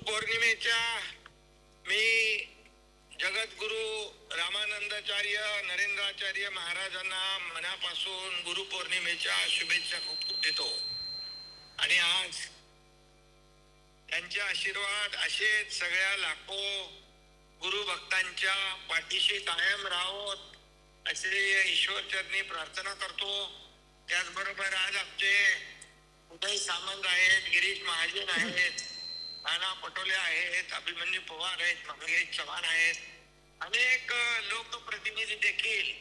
गुरुपौर्णिमेच्या मी जगद्गुरु रामानंदाचार्य नरेंद्राचार्य महाराजांना मनापासून गुरुपौर्णिमेच्या शुभेच्छा खूप खूप देतो. आणि आज त्यांचे आशीर्वाद असेच सगळ्या लाखो गुरु भक्तांच्या पाठीशी कायम राहोत असे ईश्वरचरणी प्रार्थना करतो. त्याचबरोबर आज आमचे उदय सामंत आहेत, गिरीश महाजन आहेत, नाना पटोले आहेत, अभिमन्यू पवार आहेत, मंगेश चव्हाण आहेत, अनेक लोकप्रतिनिधी देखील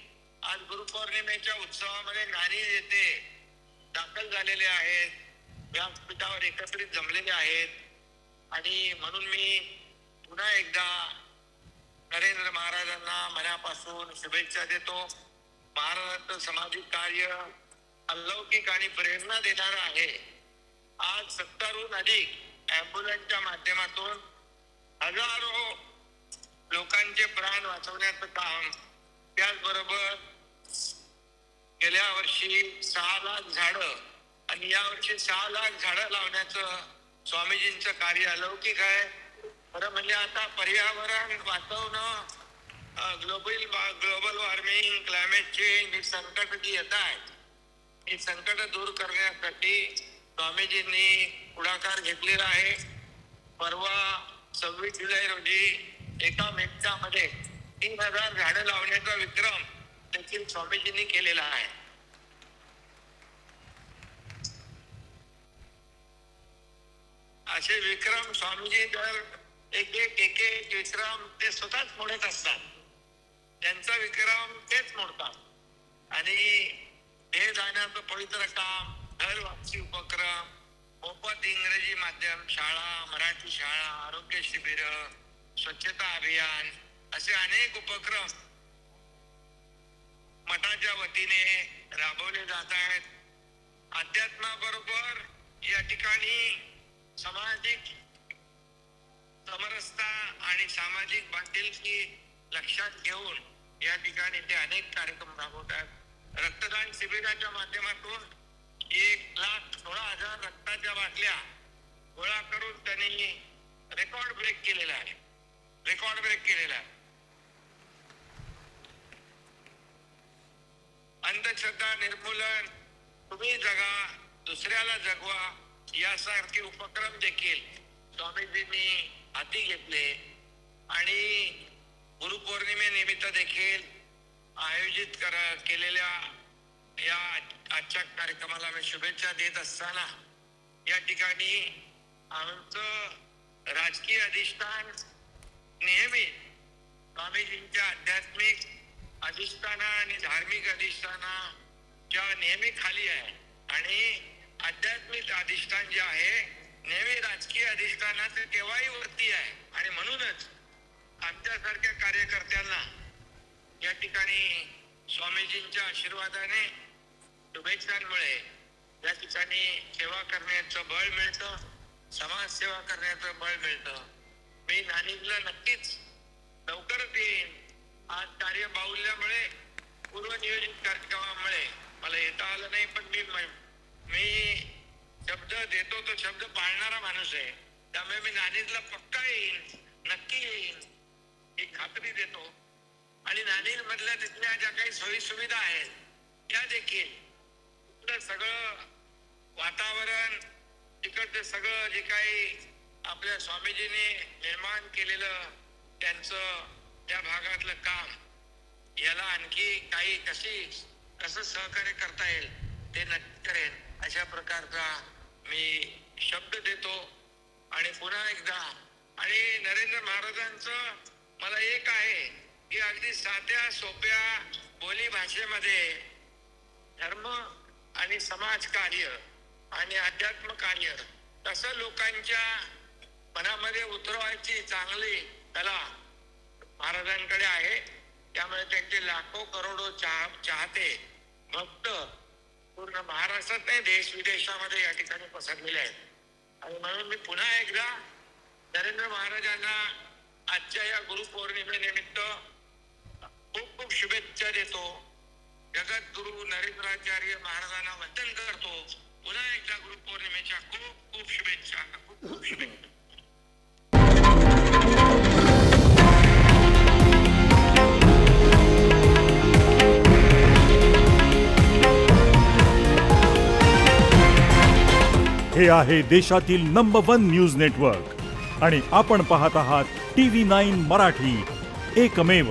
आज गुरुपौर्णिमेच्या उत्सवामध्ये नाणी येथे दाखल झालेले आहेत, व्यासपीठावर एकत्रित जमलेले आहेत. आणि म्हणून मी पुन्हा एकदा नरेंद्र महाराजांना मनापासून शुभेच्छा देतो. महाराजांचं सामाजिक कार्य अलौकिक आणि प्रेरणा देणारं आहे. आज 70हून अधिक ॲम्ब्युलन्सच्या माध्यमातून हजारो लोकांचे प्राण वाचवण्याचं काम, त्याचबरोबर गेल्या वर्षी 6 लाख झाडं आणि या वर्षी 6 लाख झाडं लावण्याचं स्वामीजींचं कार्य अलौकिक आहे. खरं म्हणजे आता पर्यावरण वाचवणं, ग्लोबल वॉर्मिंग, क्लायमेट चेंज ही संकट जी येत आहेत, ही संकट दूर करण्यासाठी स्वामीजींनी पुढाकार घेतलेला आहे. परवा 26 जुलै रोजी एका मिनिटामध्ये 3000 झाडं लावण्याचा विक्रम देखील स्वामीजींनी केलेला आहे. असे विक्रम स्वामीजी दर एक एक विक्रम ते स्वतःच मोडत असतात. त्यांचा विक्रम तेच मोडतात. आणि हे जाण्याचं पवित्र काम, घर वापसी उपक्रम, मोफत इंग्रजी माध्यम शाळा, मराठी शाळा, आरोग्य शिबिर, स्वच्छता अभियान असे अनेक उपक्रम मठाच्या वतीने राबवले जात आहेत. अध्यात्माबरोबर या ठिकाणी सामाजिक समरसता आणि सामाजिक बांधिलकी लक्षात घेऊन या ठिकाणी ते अनेक कार्यक्रम राबवतात. रक्तदान शिबिराच्या माध्यमातून 1,16,000 रक्ताच्या बाटल्या गोळा करून त्यांनी रेकॉर्ड ब्रेक केलेला आहे. अंधश्रद्धा निर्मूलन, तुम्ही जगा दुसऱ्याला जगवा यासारखे उपक्रम देखील स्वामीजींनी हाती घेतले. आणि गुरुपौर्णिमेनिमित्त देखील आयोजित केलेल्या या आजच्या कार्यक्रमाला मी शुभेच्छा देत असताना या ठिकाणी आमचं राजकीय अधिष्ठान नेहमी स्वामीजींच्या आध्यात्मिक अधिष्ठाना आणि धार्मिक अधिष्ठानाच्या नेहमी खाली आहे. आणि आध्यात्मिक अधिष्ठान जे आहे नेहमी राजकीय अधिष्ठानाचे केव्हाही वरती आहे. आणि म्हणूनच आमच्यासारख्या कार्यकर्त्यांना या ठिकाणी स्वामीजींच्या आशीर्वादाने, शुभेच्छांमुळे या ठिकाणी सेवा करण्याचं बळ मिळतं, समाजसेवा करण्याचं बळ मिळतं. मी नाणिजला नक्कीच लवकरच येईन. आज कार्यबाहुल्यामुळे, पूर्वनियोजित कार्यक्रमामुळे मला येता आलं नाही, पण मी शब्द देतो तो शब्द पाळणारा माणूस आहे. त्यामुळे मी नाणिजला पक्का येईन, नक्की येईन ही खात्री देतो. आणि नाणिज मधल्या तिथल्या ज्या काही सोयी सुविधा आहेत त्या देखील, सगळं वातावरण, तिकडचं सगळं जे काही आपल्या स्वामीजींनी निर्माण केलेलं त्यांचं त्या भागातलं काम, याला आणखी काही कसं सहकार्य करता येईल ते नक्की करेन अशा प्रकारचा मी शब्द देतो. आणि पुन्हा एकदा, आणि नरेंद्र महाराजांचं मला एक आहे की अगदी साध्या सोप्या बोली भाषेमध्ये धर्म आणि समाज कार्य आणि अध्यात्म कार्य तसं लोकांच्या मनामध्ये उतरवायची चांगली कला महाराजांकडे आहे. त्यामुळे त्यांचे लाखो करोडो चाहते भक्त पूर्ण महाराष्ट्रात नाही, देश विदेशामध्ये या ठिकाणी पसरलेले आहेत. आणि म्हणून मी पुन्हा एकदा नरेंद्र महाराजांना आजच्या या गुरुपौर्णिमेनिमित्त खूप खूप शुभेच्छा देतो. जगद्गुरु नरेंद्राचार्य महाराजांना वंदन करतो. पुन्हा एकदा गुरुपौर्णिमेच्या खूप खूप शुभेच्छा. हे आहे देशातील नंबर 1 न्यूज नेटवर्क आणि आपण पाहत आहात TV9 मराठी, एकमेव.